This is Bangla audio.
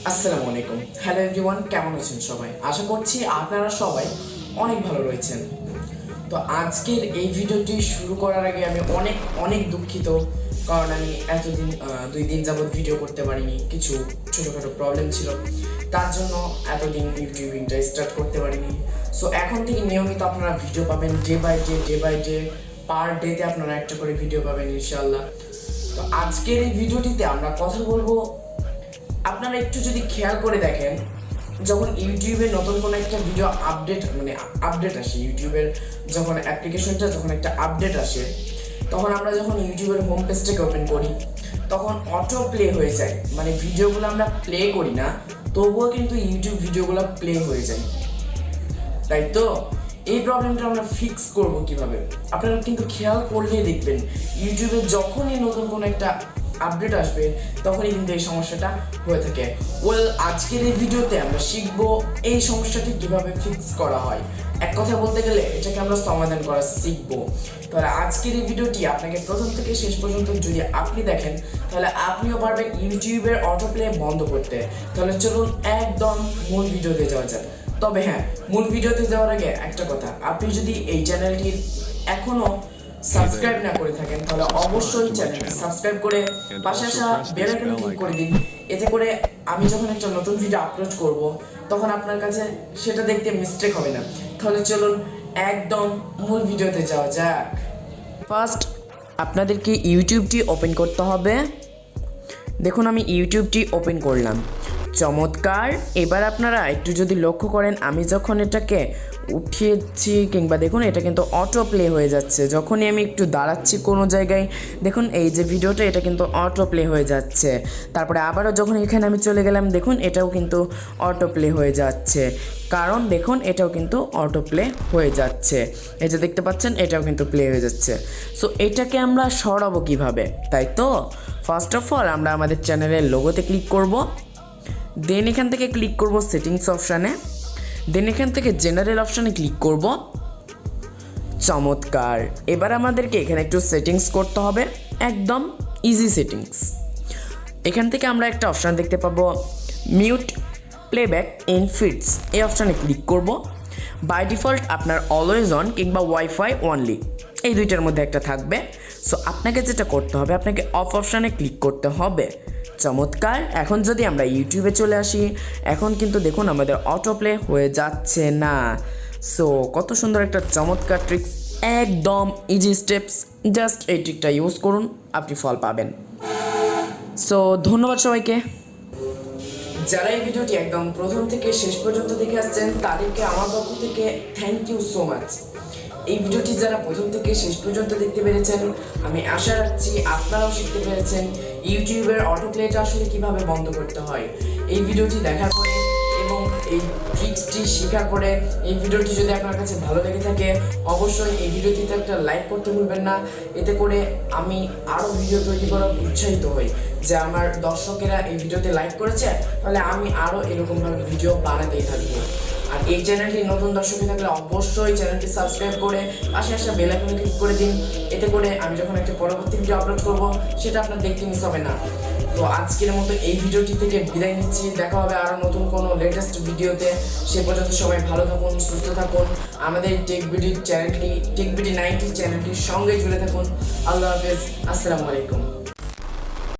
আসসালামু আলাইকুম। হ্যালো এভরিওয়ান, কেমন আছেন সবাই? আশা করছি আপনারা সবাই অনেক ভালো রয়েছেন। তো আজকের এই ভিডিওটি শুরু করার আগে আমি অনেক অনেক দুঃখিত, কারণ আমি এতদিন 2 দিন যাবৎ ভিডিও করতে পারিনি। কিছু ছোটোখাটো প্রবলেম ছিল, তার জন্য এতদিন ইউটিউবিংটা স্টার্ট করতে পারিনি। সো এখন থেকে নিয়মিত আপনারা ভিডিও পাবেন, ডে বাই ডে পার ডেতে আপনারা একটা করে ভিডিও পাবেন ইনশাআল্লাহ। তো আজকের এই ভিডিওটিতে আমরা কথা বলবো, আপনারা একটু যদি খেয়াল করে দেখেন, যখন ইউটিউবে নতুন কোনো একটা ভিডিও আপডেট আসে, ইউটিউবের যখন অ্যাপ্লিকেশনটা যখন একটা আপডেট আসে, তখন আমরা যখন ইউটিউবের হোম পেজটাকে ওপেন করি তখন অটো প্লে হয়ে যায়। মানে ভিডিওগুলো আমরা প্লে করি না, তবুও কিন্তু ইউটিউব ভিডিওগুলো প্লে হয়ে যায়, তাই তো? এই প্রবলেমটা আমরা ফিক্স করব কিভাবে? আপনারা কিন্তু খেয়াল করলেই দেখবেন, ইউটিউবে যখনই নতুন কোনো একটা আপডেট আসবে তখনই কিন্তু এই সমস্যাটা হয়ে থাকে। আজকের এই ভিডিওতে আমরা শিখবো এই সমস্যাটি কিভাবে ফিক্স করা হয়। এক কথা বলতে গেলে এটাকে আমরা সমাধান করা শিখবো। তাহলে আজকের এই ভিডিওটি আপনাকে প্রথম থেকে শেষ পর্যন্ত যদি আপনি দেখেন, তাহলে আপনিও পারবেন ইউটিউবের অটোপ্লে বন্ধ করতে। তাহলে চলুন একদম মূল ভিডিওতে যাওয়া যাক। তবে হ্যাঁ, মূল ভিডিওতে যাওয়ার আগে একটা কথা, আপনি যদি এই চ্যানেলটি এখনো সাবস্ক্রাইব না করে থাকেন তাহলে অবশ্যই চ্যানেলটি সাবস্ক্রাইব করে পাশে আসা বেল আইকনে ক্লিক করে দিন। এতে করে আমি যখন একটা নতুন ভিডিও আপলোড করব তখন আপনার কাছে সেটা দেখতে মিস্টেক হবে না। তাহলে চলুন একদম মূল ভিডিওতে যাওয়া যাক। ফার্স্ট আপনাদেরকে ইউটিউবটি ওপেন করতে হবে। দেখুন আমি ইউটিউবটি ওপেন করলাম, চমৎকার। এবার আপনারা একটু যদি লক্ষ্য করেন, আমি যখন এটাকে উঠিয়েছি কিংবা দেখুন এটা কিন্তু অটো প্লে হয়ে যাচ্ছে। যখনই আমি একটু দাঁড়াচ্ছি কোনো জায়গায়, দেখুন এই যে ভিডিওটা এটা কিন্তু অটো প্লে হয়ে যাচ্ছে। তারপরে আবারও যখন এখানে আমি চলে গেলাম, দেখুন এটাও কিন্তু অটো প্লে হয়ে যাচ্ছে, কারণ দেখুন এটাও কিন্তু অটো প্লে হয়ে যাচ্ছে। এই যে দেখতে পাচ্ছেন এটাও কিন্তু প্লে হয়ে যাচ্ছে। সো এটাকে আমরা সরাবো কিভাবে, তাই তো? ফার্স্ট অফ অল আমরা আমাদের চ্যানেলের লোগোতে ক্লিক করব, দেন এখান থেকে ক্লিক করব সেটিংস অপশানে, দেন এখান থেকে জেনারেল অপশানে ক্লিক করব। চমৎকার। এবার আমাদেরকে এখানে একটু সেটিংস করতে হবে, একদম ইজি সেটিংস। এখান থেকে আমরা একটা অপশান দেখতে পাবো, মিউট প্লেব্যাক ইন ফিডস। এই অপশানে ক্লিক করব। বাই ডিফল্ট আপনার অলওয়েজ অন কিংবা ওয়াইফাই অনলি, এই দুইটার মধ্যে একটা থাকবে। সো আপনাকে যেটা করতে হবে, আপনাকে অফ অপশানে ক্লিক করতে হবে। চমৎকার। এখন যদি আমরা ইউটিউবে চলে আসি, এখন কিন্তু দেখুন আমাদের অটো প্লে হয়ে যাচ্ছে না। সো কত সুন্দর একটা চমৎকার ট্রিক্স, একদম ইজি স্টেপস। জাস্ট এই ট্রিকটা ইউজ করুন, আপনি ফল পাবেন। সো ধন্যবাদ সবাইকে। যারা এই ভিডিওটি একদম প্রথম থেকে শেষ পর্যন্ত দেখে আসছেন তাদেরকে আমার পক্ষ থেকে থ্যাংক ইউ সো মাচ। এই ভিডিওটি যারা প্রথম থেকে শেষ পর্যন্ত দেখতে পেরেছেন, আমি আশা রাখছি আপনারাও শিখতে পেরেছেন ইউটিউবের অটোপ্লেটা আসলে কিভাবে বন্ধ করতে হয়। এই ভিডিওটি দেখার পরে এবং এই ট্রিক্সটি শেখার পরে এই ভিডিওটি যদি আপনার কাছে ভালো লেগে থাকে, অবশ্যই এই ভিডিওটিতে একটা লাইক করতে ভুলবেন না। এতে করে আমি আরও ভিডিও তৈরি করার উৎসাহিত হই, যে আমার দর্শকেরা এই ভিডিওতে লাইক করেছে, তাহলে আমি আরও এরকমভাবে ভিডিও বানাতেই থাকবো। আর এই চ্যানেলটি নতুন দর্শক থাকলে অবশ্যই চ্যানেলটি সাবস্ক্রাইব করে পাশে আসা বেল আইকনে ক্লিক করে দিন। এতে করে আমি যখন একটা পরবর্তী ভিডিও আপলোড করব সেটা আপনার দেখতে মিস হবে না। তো আজকের মতো এই ভিডিওটি থেকে বিদায় নিচ্ছি। দেখা হবে আরও নতুন কোনো লেটেস্ট ভিডিওতে। সে পর্যন্ত সবাই ভালো থাকুন, সুস্থ থাকুন। আমাদের টেকবিডি 90 চ্যানেলটির সঙ্গে জুড়ে থাকুন। আল্লাহ হাফেজ, আসসালামু আলাইকুম।